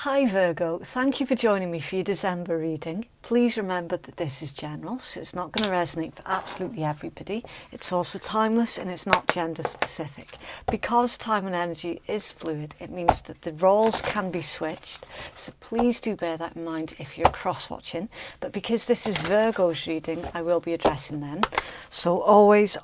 Hi Virgo, thank you for joining me for your December reading. Please remember that this is general, so it's not going to resonate for absolutely everybody. It's also timeless and it's not gender specific. Because time and energy is fluid, it means that the roles can be switched. So please do bear that in mind if you're cross-watching. But because this is Virgo's reading, I will be addressing them. So always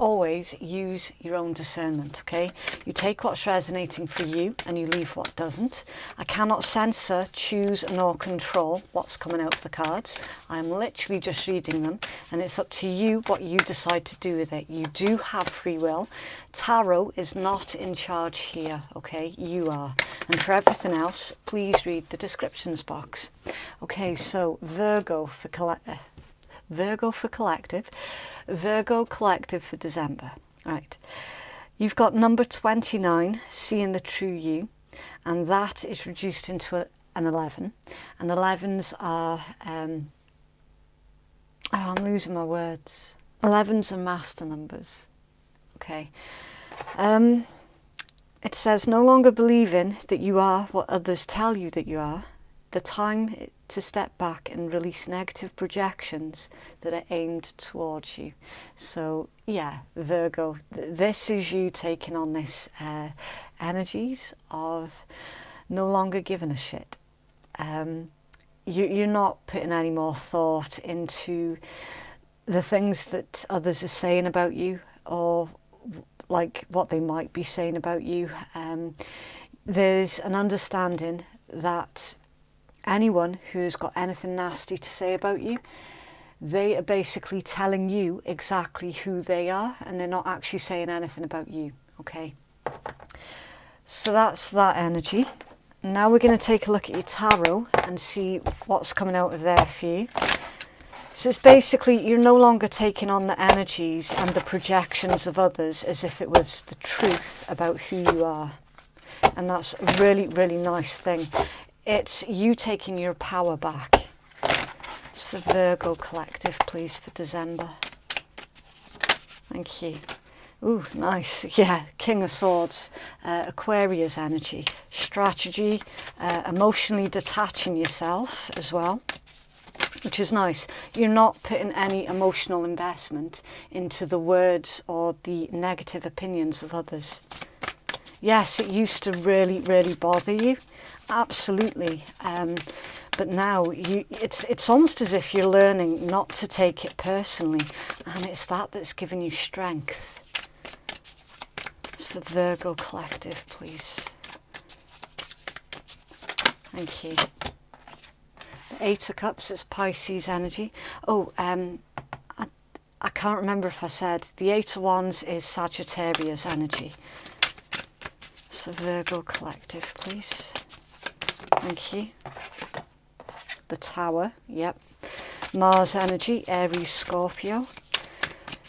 use your own discernment, okay? You take what's resonating for you and you leave what doesn't. I cannot censor, choose nor control what's coming out of the cards. I'm literally just reading them and it's up to you what you decide to do with it. You do have free will. Tarot is not in charge here, okay? You are. And for everything else, please read the descriptions box. Okay, so Virgo for collective, Virgo collective for December. Right. You've got number 29, seeing the true you, and that is reduced into an 11. And 11s are, I'm losing my words. 11s are master numbers. Okay. It says, no longer believing that you are what others tell you that you are. The time to step back and release negative projections that are aimed towards you. So yeah, Virgo, this is you taking on this energies of no longer giving a shit. You're not putting any more thought into the things that others are saying about you, or like what they might be saying about you. There's an understanding that anyone who's got anything nasty to say about you, they are basically telling you exactly who they are, and they're not actually saying anything about you, okay? So that's that energy. Now we're going to take a look at your tarot and see what's coming out of there for you. So it's basically, you're no longer taking on the energies and the projections of others as if it was the truth about who you are. And that's a really, really nice thing. It's you taking your power back. It's for Virgo collective, please, for December. Thank you. Ooh, nice. Yeah, King of Swords, Aquarius energy, strategy, emotionally detaching yourself as well, which is nice. You're not putting any emotional investment into the words or the negative opinions of others. Yes, it used to really, really bother you. Absolutely. But now it's almost as if you're learning not to take it personally, and it's that that's giving you strength. It's for Virgo collective, please. Thank you. The Eight of Cups, it's Pisces energy. Oh, I can't remember if I said the Eight of Wands is Sagittarius energy. It's for Virgo collective, please. Thank you. The Tower, yep. Mars energy, Aries, Scorpio.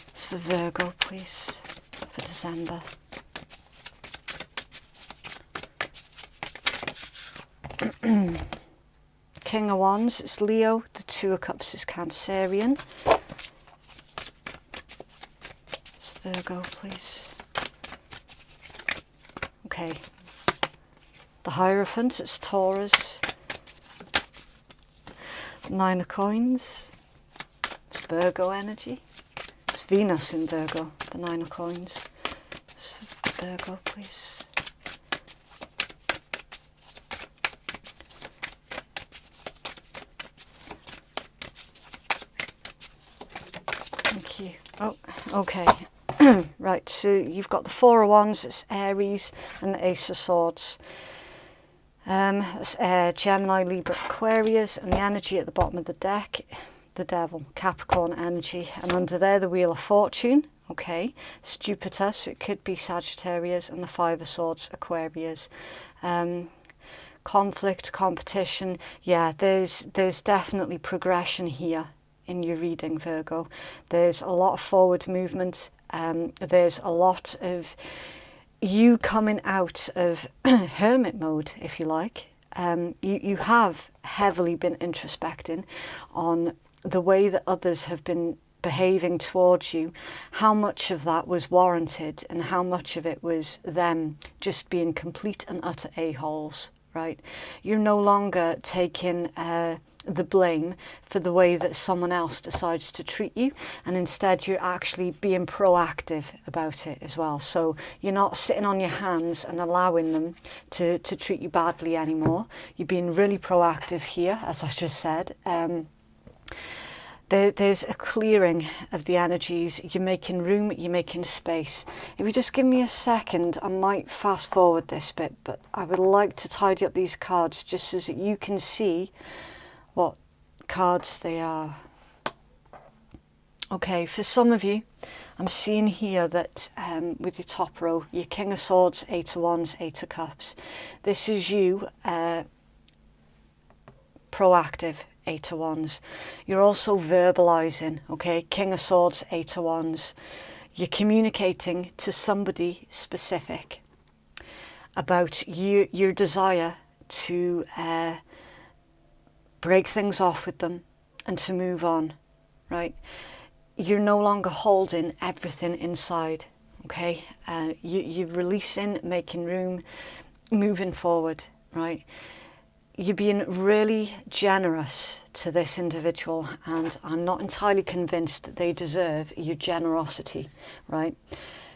It's for Virgo, please, for December. King of Wands, it's Leo. The Two of Cups is Cancerian. It's Virgo, please. Okay. The Hierophant, it's Taurus. Nine of Coins, it's Virgo energy. It's Venus in Virgo, the Nine of Coins. It's for Virgo, please. Thank you. Oh, okay. Right, so you've got the Four of Wands, it's Aries, and the Ace of Swords. It's Gemini, Libra, Aquarius, and the energy at the bottom of the deck, the Devil, Capricorn energy, and under there the Wheel of Fortune, okay, it's Jupiter, so it could be Sagittarius, and the Five of Swords, Aquarius. Conflict, competition, yeah, there's definitely progression here in your reading, Virgo. There's a lot of forward movement, there's a lot of you coming out of hermit mode, if you like. You have heavily been introspecting on the way that others have been behaving towards you, how much of that was warranted and how much of it was them just being complete and utter a-holes, right? You're no longer taking the blame for the way that someone else decides to treat you, and instead you're actually being proactive about it as well. So you're not sitting on your hands and allowing them to treat you badly anymore. You're being really proactive here, as I've just said. There's a clearing of the energies. You're making room, you're making space. If you just give me a second, I might fast forward this bit, but I would like to tidy up these cards just so that you can see what cards they are. Okay, for some of you, I'm seeing here that with your top row, your King of Swords, Eight of Wands, Eight of Cups. This is you proactive, Eight of Wands. You're also verbalizing, okay? King of Swords, Eight of Wands. You're communicating to somebody specific about your desire to break things off with them and to move on, right? You're no longer holding everything inside, okay? You're releasing, making room, moving forward, right? You're being really generous to this individual, and I'm not entirely convinced that they deserve your generosity, right?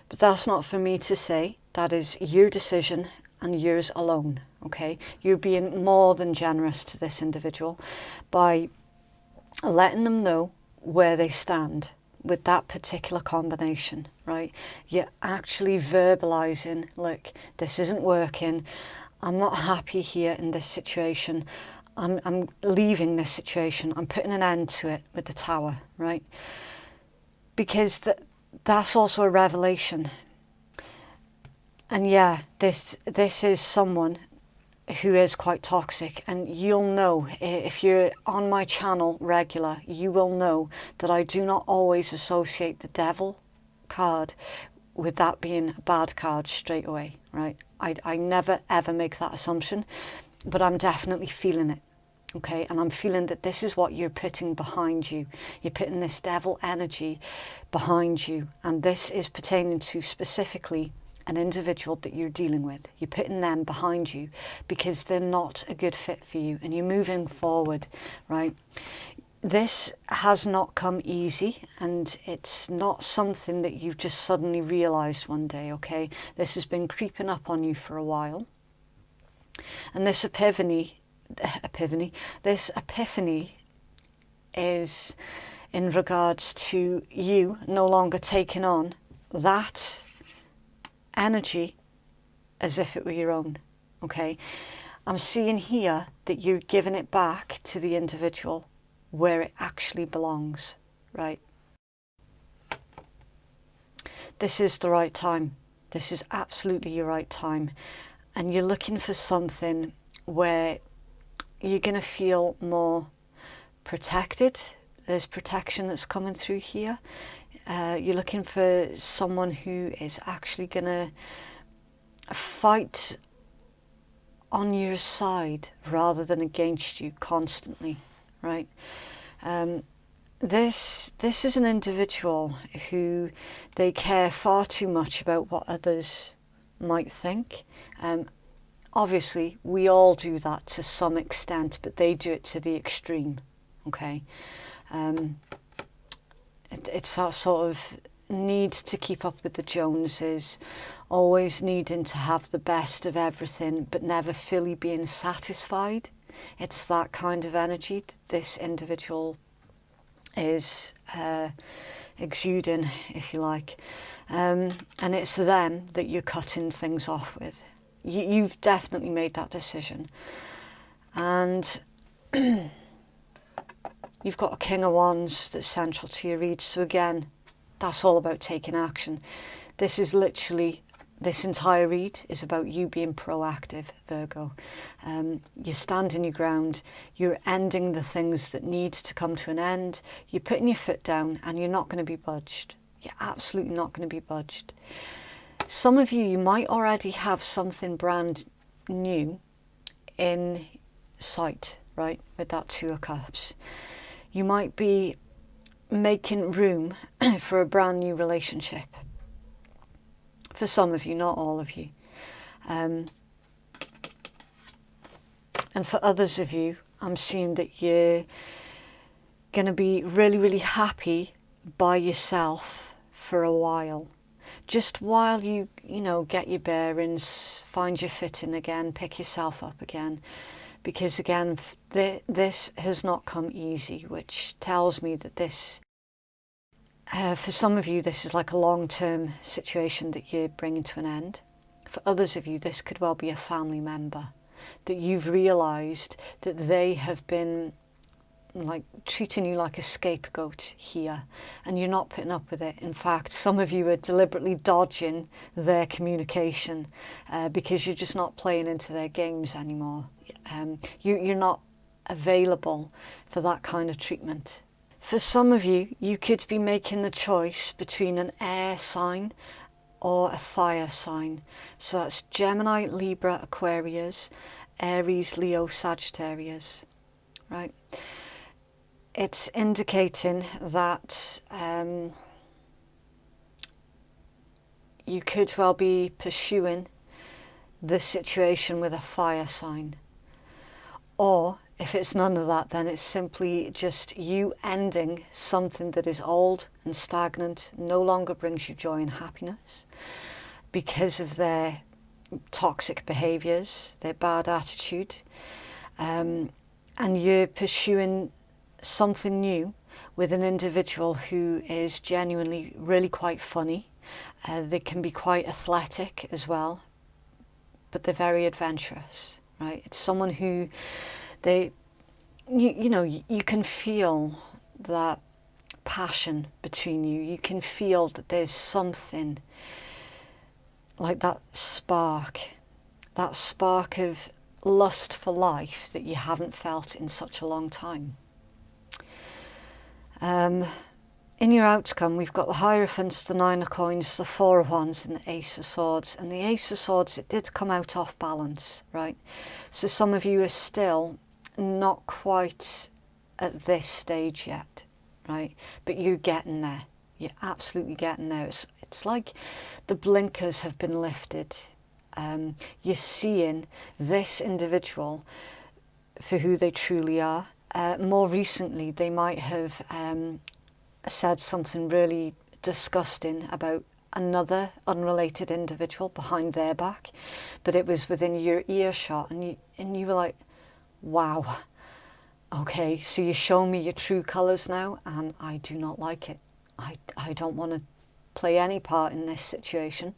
But that's not for me to say. That is your decision and yours alone, okay? You're being more than generous to this individual by letting them know where they stand with that particular combination, right? You're actually verbalizing, look, this isn't working. I'm not happy here in this situation. I'm leaving this situation. I'm putting an end to it with the Tower, right? Because that's also a revelation. And yeah, this is someone who is quite toxic, and you'll know, if you're on my channel regular, you will know that I do not always associate the Devil card with that being a bad card straight away, right? I never ever make that assumption, but I'm definitely feeling it, okay? And I'm feeling that this is what you're putting behind you. You're putting this Devil energy behind you, and this is pertaining to specifically an individual that you're dealing with. You're putting them behind you because they're not a good fit for you, and you're moving forward, right? This has not come easy, and it's not something that you've just suddenly realized one day, okay? This has been creeping up on you for a while. And this epiphany is in regards to you no longer taking on that energy as if it were your own, okay? I'm seeing here that you're giving it back to the individual where it actually belongs, right? This is the right time. This is absolutely your right time. And you're looking for something where you're going to feel more protected. There's protection that's coming through here. You're looking for someone who is actually going to fight on your side rather than against you constantly, right? This is an individual who they care far too much about what others might think. Obviously, we all do that to some extent, but they do it to the extreme, okay? It's that sort of need to keep up with the Joneses, always needing to have the best of everything, but never fully being satisfied. It's that kind of energy that this individual is exuding, if you like. And it's them that you're cutting things off with. You've definitely made that decision. And you've got a King of Wands that's central to your read. So again, that's all about taking action. This is literally, this entire read is about you being proactive, Virgo. You're standing your ground. You're ending the things that need to come to an end. You're putting your foot down, and you're not going to be budged. You're absolutely not going to be budged. Some of you might already have something brand new in sight, right, with that Two of Cups. You might be making room for a brand new relationship. For some of you, not all of you. And for others of you, I'm seeing that you're going to be really, really happy by yourself for a while. Just while you know, get your bearings, find your footing again, pick yourself up again. Because again, this has not come easy, which tells me that this, for some of you, this is like a long-term situation that you're bringing to an end. For others of you, this could well be a family member that you've realised that they have been like treating you like a scapegoat here, and you're not putting up with it. In fact, some of you are deliberately dodging their communication because you're just not playing into their games anymore. You're not available for that kind of treatment. For some of you, you could be making the choice between an air sign or a fire sign. So that's Gemini, Libra, Aquarius, Aries, Leo, Sagittarius, right? It's indicating that you could well be pursuing the situation with a fire sign. Or if it's none of that, then it's simply just you ending something that is old and stagnant, no longer brings you joy and happiness because of their toxic behaviours, their bad attitude, and you're pursuing something new with an individual who is genuinely really quite funny. They can be quite athletic as well, but they're very adventurous, right? It's someone who you know, you can feel that passion between you. You can feel that there's something like that spark of lust for life that you haven't felt in such a long time. In your outcome, we've got the Hierophants, the Nine of Coins, the Four of Wands, and the Ace of Swords. And the Ace of Swords, it did come out off balance, right? So some of you are still not quite at this stage yet, right? But you're getting there. You're absolutely getting there. It's like the blinkers have been lifted. You're seeing this individual for who they truly are. More recently, they might have said something really disgusting about another unrelated individual behind their back, but it was within your earshot, and you were like, wow, okay, so you're showing me your true colours now, and I do not like it. I don't want to play any part in this situation.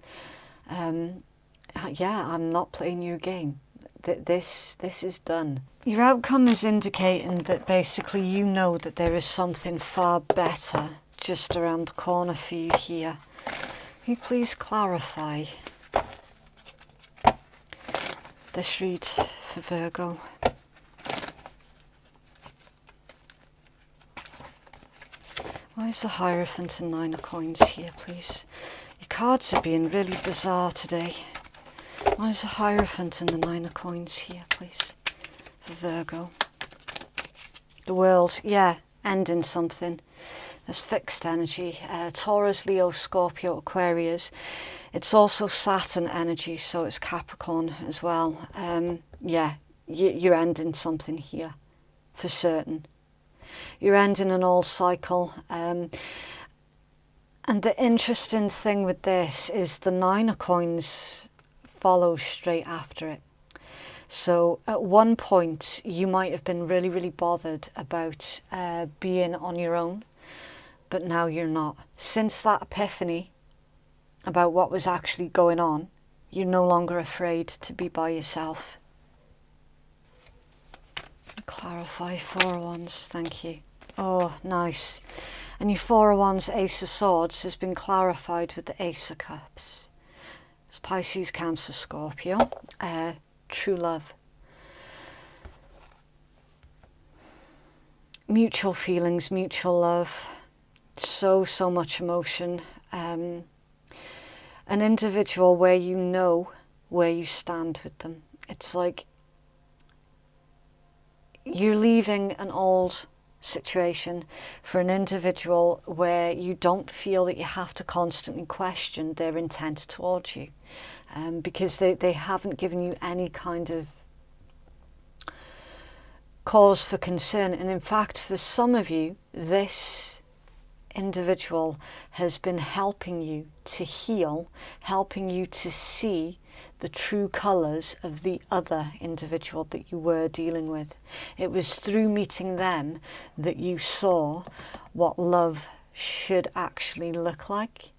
Yeah, I'm not playing your game. This is done. Your outcome is indicating that basically you know that there is something far better just around the corner for you here. Can you please clarify this read for Virgo? Why is the Hierophant and Nine of Coins here, please? Your cards are being really bizarre today. Why is the Hierophant and the Nine of Coins here, please, for Virgo? The World, yeah, ending something. There's fixed energy. Taurus, Leo, Scorpio, Aquarius. It's also Saturn energy, so it's Capricorn as well. Yeah, you're ending something here, for certain. You're ending an old cycle. And the interesting thing with this is the Nine of Coins follows straight after it. So at one point you might have been really, really bothered about being on your own, but now you're not. Since that epiphany about what was actually going on, you're no longer afraid to be by yourself. Clarify Four of Wands, thank you. Oh, nice. And your Four of Wands, Ace of Swords has been clarified with the Ace of Cups. It's Pisces, Cancer, Scorpio. True love. Mutual feelings, mutual love. So much emotion. An individual where you know where you stand with them. It's like you're leaving an old situation for an individual where you don't feel that you have to constantly question their intent towards you, because they haven't given you any kind of cause for concern. And in fact, for some of you, this individual has been helping you to heal, helping you to see the true colours of the other individual that you were dealing with. It was through meeting them that you saw what love should actually look like,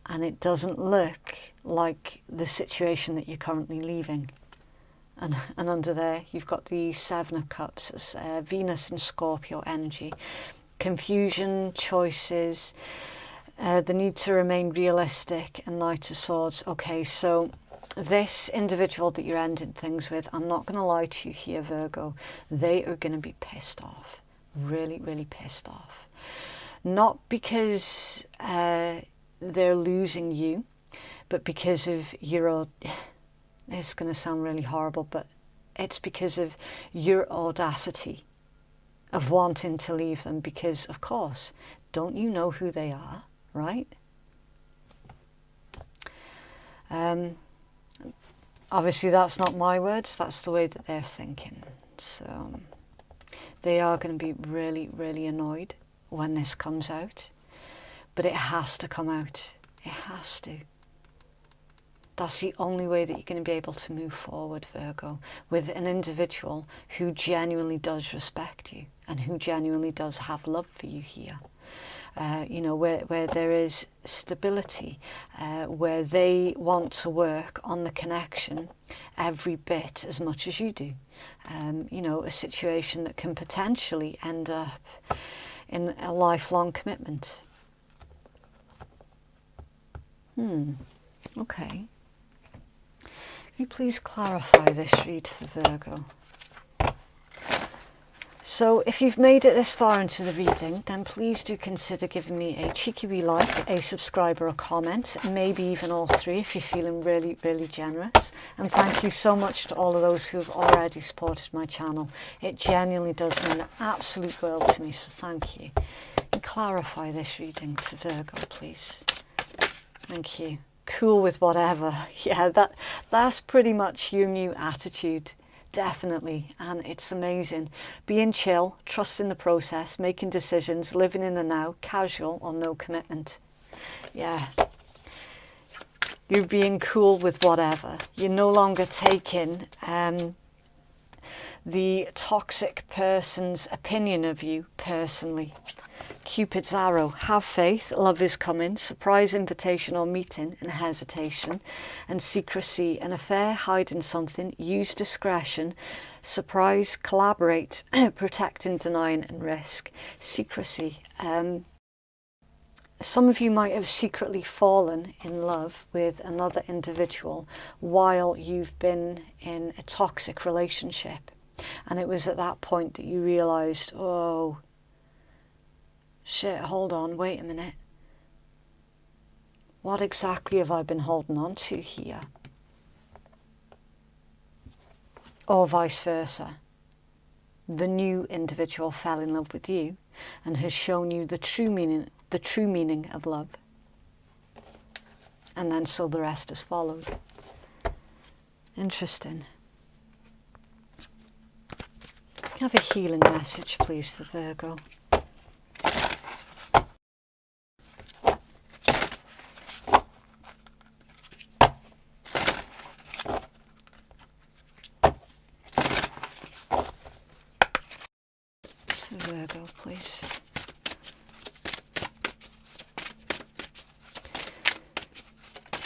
and it doesn't look like the situation that you're currently leaving. And under there you've got the Seven of Cups, as Venus and Scorpio energy. Confusion, choices, the need to remain realistic, and Knight of Swords. Okay, so this individual that you're ending things with, I'm not going to lie to you here, Virgo, they are going to be pissed off. Really, really pissed off. Not because they're losing you, but because of your... It's going to sound really horrible, but it's because of your audacity of wanting to leave them, because, of course, don't you know who they are, right? Obviously, that's not my words, that's the way that they're thinking. So they are going to be really, really annoyed when this comes out, but it has to come out. It has to. That's the only way that you're going to be able to move forward, Virgo, with an individual who genuinely does respect you and who genuinely does have love for you here. You know, where there is stability, where they want to work on the connection every bit as much as you do. You know, a situation that can potentially end up in a lifelong commitment. Okay. Can you please clarify this read for Virgo? So if you've made it this far into the reading, then please do consider giving me a cheeky wee like, a subscribe or a comment, maybe even all three if you're feeling really, really generous. And thank you so much to all of those who have already supported my channel. It genuinely does mean the absolute world to me, so thank you. And clarify this reading for Virgo, please. Thank you. Cool with whatever. Yeah, that's pretty much your new attitude. Definitely, and it's amazing. Being chill, trusting the process, making decisions, living in the now, casual or no commitment. Yeah, you're being cool with whatever. You're no longer taking the toxic person's opinion of you personally. Cupid's arrow, have faith, love is coming, surprise invitation or meeting and hesitation, and secrecy, an affair, hiding something, use discretion, surprise, collaborate, protecting, denying and risk. Secrecy. Some of you might have secretly fallen in love with another individual while you've been in a toxic relationship, and it was at that point that you realized, oh shit, hold on, wait a minute. What exactly have I been holding on to here? Or vice versa. The new individual fell in love with you and has shown you the true meaning of love. And then so the rest has followed. Interesting. Can I have a healing message, please, for Virgo? Virgo, please.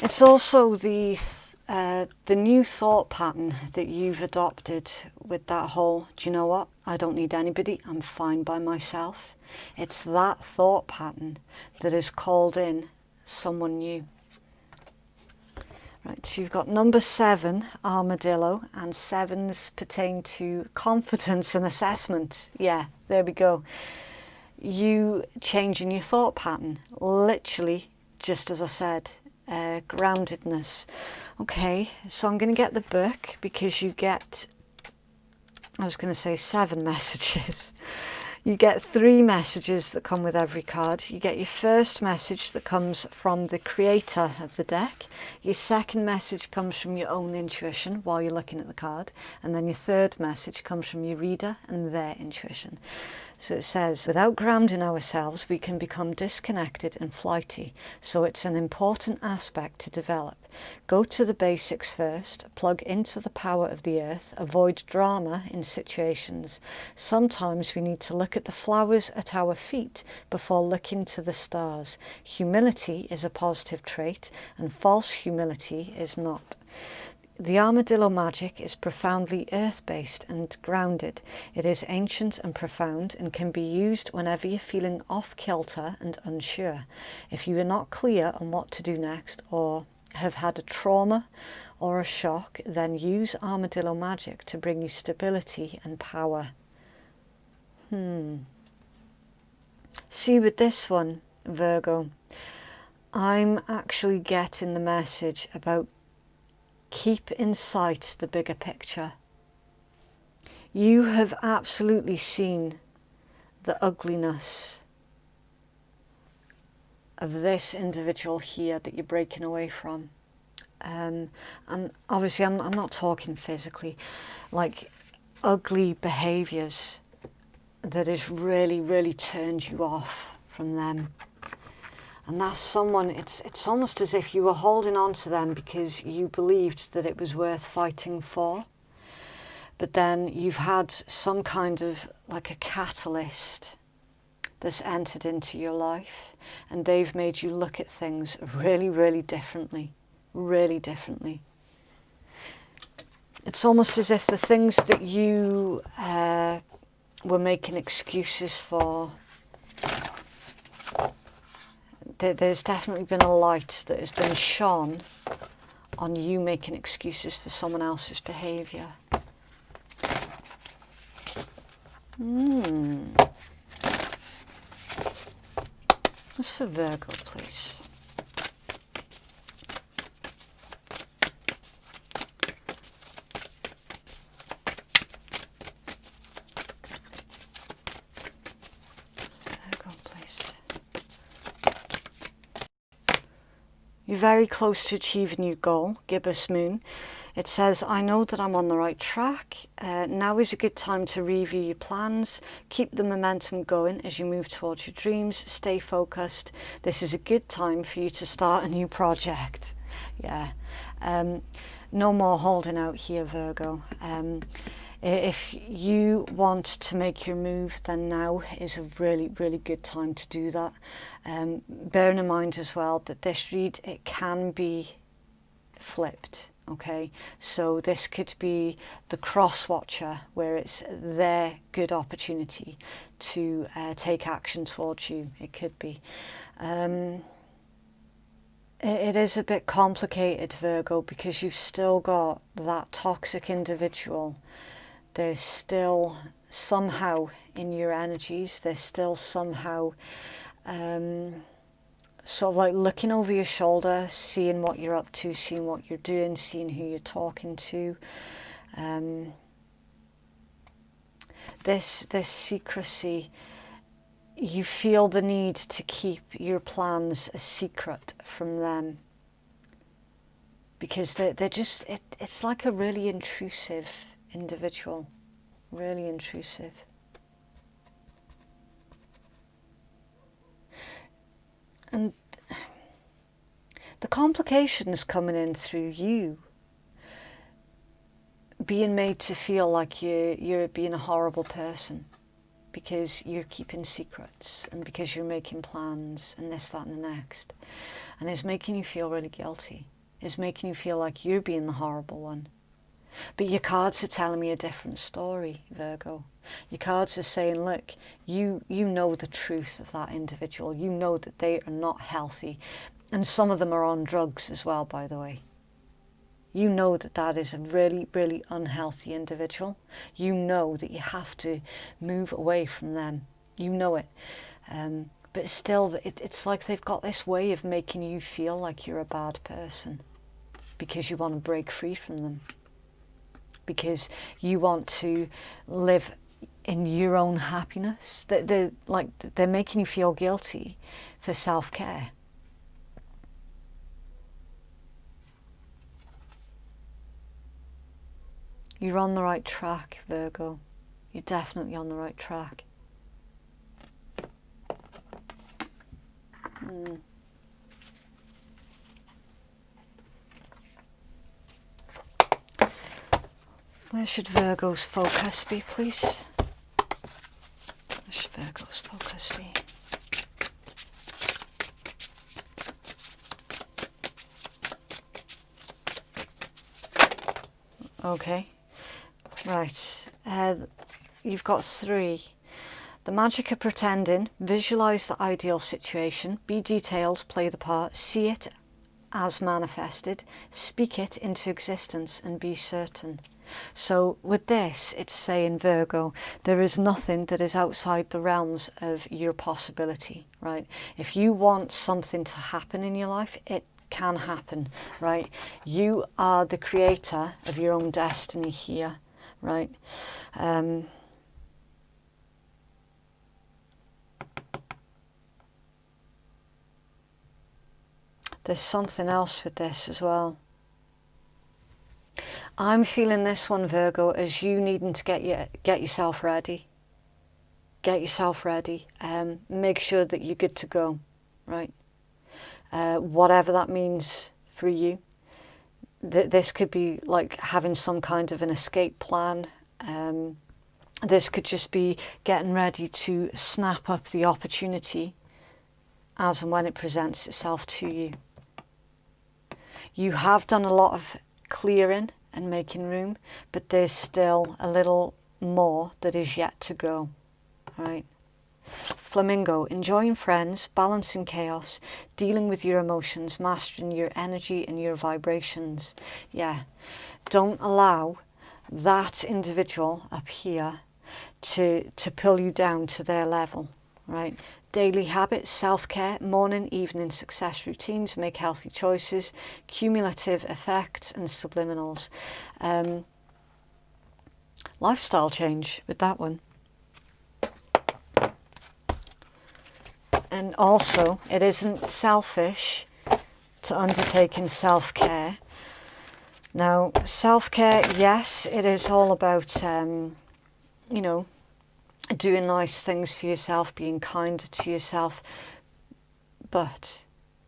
It's also the new thought pattern that you've adopted with that whole, do you know what, I don't need anybody, I'm fine by myself. It's that thought pattern that has called in someone new. Right, so you've got number 7, Armadillo, and 7s pertain to confidence and assessment. Yeah, there we go. You changing your thought pattern, literally, just as I said, groundedness. Okay, so I'm going to get the book because you get, I was going to say 7 messages. You get 3 messages that come with every card. You get your first message that comes from the creator of the deck. Your second message comes from your own intuition while you're looking at the card. And then your third message comes from your reader and their intuition. So it says, without grounding ourselves, we can become disconnected and flighty. So it's an important aspect to develop. Go to the basics first, plug into the power of the earth, avoid drama in situations. Sometimes we need to look at the flowers at our feet before looking to the stars. Humility is a positive trait, and false humility is not. The Armadillo magic is profoundly earth-based and grounded. It is ancient and profound and can be used whenever you're feeling off-kilter and unsure. If you are not clear on what to do next or have had a trauma or a shock, then use Armadillo magic to bring you stability and power. See, with this one, Virgo, I'm actually getting the message about keep in sight the bigger picture. You have absolutely seen the ugliness of this individual here that you're breaking away from. And obviously I'm not talking physically, like ugly behaviours that has really, really turned you off from them. And that's someone, it's almost as if you were holding on to them because you believed that it was worth fighting for. But then you've had some kind of like a catalyst that's entered into your life, and they've made you look at things really, really differently. Really differently. It's almost as if the things that you were making excuses for, there's definitely been a light that has been shone on you making excuses for someone else's behaviour. That's for Virgo, please. You're very close to achieving your goal, Gibbous Moon. It says, I know that I'm on the right track. Now is a good time to review your plans. Keep the momentum going as you move towards your dreams. Stay focused. This is a good time for you to start a new project. Yeah. No more holding out here, Virgo. If you want to make your move, then now is a really, really good time to do that. Bearing in mind as well that this read, it can be flipped. Okay, so this could be the cross watcher, where it's their good opportunity to take action towards you. It could be. It is a bit complicated, Virgo, because you've still got that toxic individual. There's still somehow in your energies, there's still somehow sort of like looking over your shoulder, seeing what you're up to, seeing what you're doing, seeing who you're talking to. This secrecy, you feel the need to keep your plans a secret from them, because they're just, it's like a really intrusive individual, really intrusive. And the complications coming in through you being made to feel like you're being a horrible person because you're keeping secrets and because you're making plans and this, that and the next. And it's making you feel really guilty. It's making you feel like you're being the horrible one. But your cards are telling me a different story, Virgo. Your cards are saying, look, you know the truth of that individual. You know that they are not healthy. And some of them are on drugs as well, by the way. You know that that is a really, really unhealthy individual. You know that you have to move away from them. You know it. But still, it's like they've got this way of making you feel like you're a bad person because you want to break free from them. Because you want to live in your own happiness. They're making you feel guilty for self-care. You're on the right track, Virgo. You're definitely on the right track. Where should Virgo's focus be, please? Where should Virgo's focus be? Okay, right. You've got 3. The magic of pretending. Visualize the ideal situation. Be detailed, play the part. See it as manifested. Speak it into existence and be certain. So with this, it's saying, Virgo, there is nothing that is outside the realms of your possibility, right? If you want something to happen in your life, it can happen, right? You are the creator of your own destiny here, right? There's something else with this as well. I'm feeling this one, Virgo, as you needing to get yourself ready. Get yourself ready. Make sure that you're good to go, right? Whatever that means for you. This could be like having some kind of an escape plan. This could just be getting ready to snap up the opportunity as and when it presents itself to you. You have done a lot of clearing and making room, but there's still a little more that is yet to go, right? Flamingo, enjoying friends, balancing chaos, dealing with your emotions, mastering your energy and your vibrations. Yeah, don't allow that individual up here to pull you down to their level, right? Daily habits, self-care, morning, evening success routines, make healthy choices, cumulative effects and subliminals. Lifestyle change with that one. And also, it isn't selfish to undertake in self-care. Now, self-care, yes, it is all about, you know, doing nice things for yourself, being kinder to yourself, but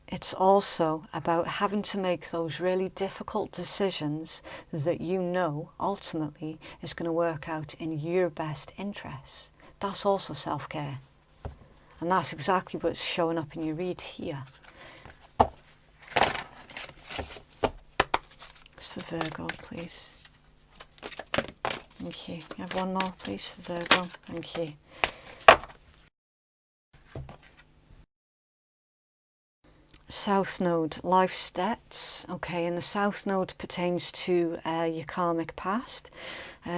it's also about having to make those really difficult decisions that you know ultimately is going to work out in your best interests. That's also self-care, and that's exactly what's showing up in your read here. It's for Virgo, please. Thank you. You have one more, please, for Virgo. Thank you. South Node, life stats. Okay, and the South Node pertains to your karmic past.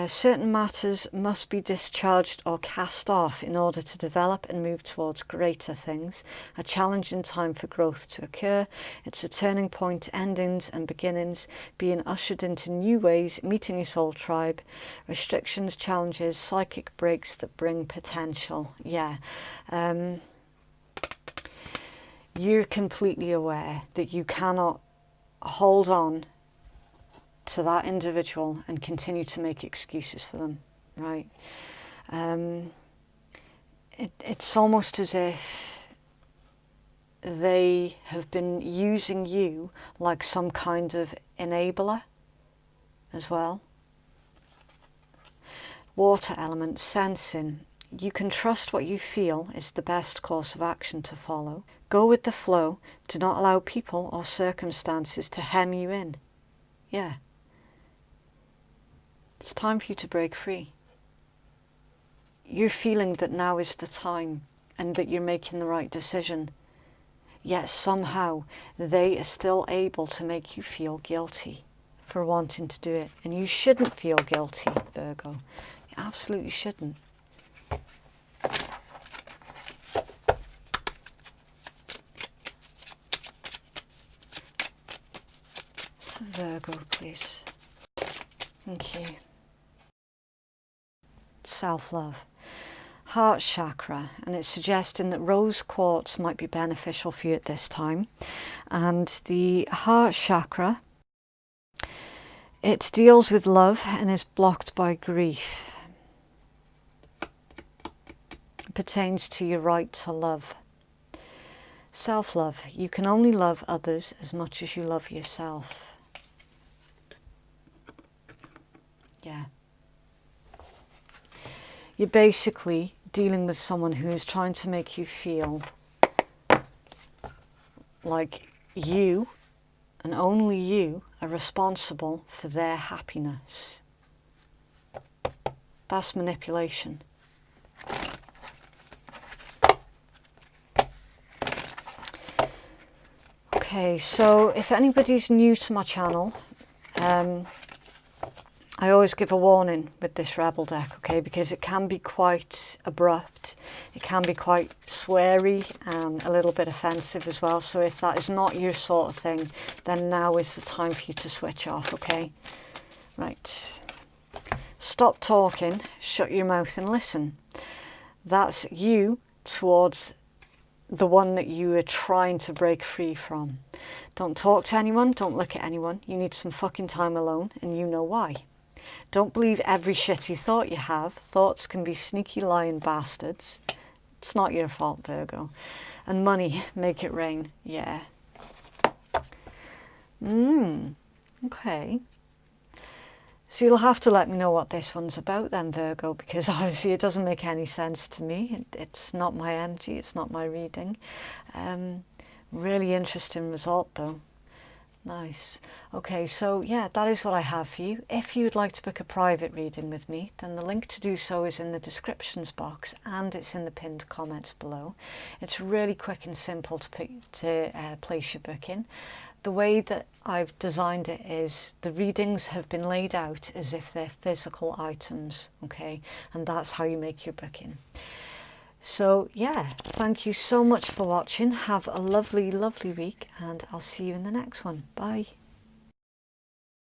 Certain matters must be discharged or cast off in order to develop and move towards greater things. A challenging time for growth to occur. It's a turning point, endings and beginnings, being ushered into new ways, meeting your soul tribe. Restrictions, challenges, psychic breaks that bring potential. Yeah. You're completely aware that you cannot hold on to that individual and continue to make excuses for them, right? It's almost as if they have been using you like some kind of enabler as well. Water element, sensing. You can trust what you feel is the best course of action to follow. Go with the flow. Do not allow people or circumstances to hem you in. Yeah. It's time for you to break free. You're feeling that now is the time and that you're making the right decision. Yet somehow they are still able to make you feel guilty for wanting to do it. And you shouldn't feel guilty, Virgo. You absolutely shouldn't. Virgo, please. Thank you. self-love. Heart chakra, and it's suggesting that rose quartz might be beneficial for you at this time. And the heart chakra, it deals with love and is blocked by grief. It pertains to your right to love. Self-love. You can only love others as much as you love yourself. Yeah. You're basically dealing with someone who is trying to make you feel like you, and only you, are responsible for their happiness. That's manipulation. Okay, so if anybody's new to my channel, I always give a warning with this Rebel deck, okay, because it can be quite abrupt, it can be quite sweary and a little bit offensive as well. So if that is not your sort of thing, then now is the time for you to switch off, okay? Right. Stop talking, shut your mouth and listen. That's you towards the one that you are trying to break free from. Don't talk to anyone, don't look at anyone. You need some fucking time alone, and you know why. Don't believe every shitty thought you have. Thoughts can be sneaky lying bastards. It's not your fault, Virgo. And money, make it rain. Yeah. Okay. So you'll have to let me know what this one's about then, Virgo, because obviously it doesn't make any sense to me. It's not my energy, it's not my reading. Really interesting result though. Nice. Okay, so yeah, that is what I have for you. If you'd like to book a private reading with me, then the link to do so is in the descriptions box and it's in the pinned comments below. It's really quick and simple to place your booking. The way that I've designed it is the readings have been laid out as if they're physical items, okay? And that's how you make your booking. So yeah, thank you so much for watching. Have a lovely, lovely week, and I'll see you in the next one. Bye.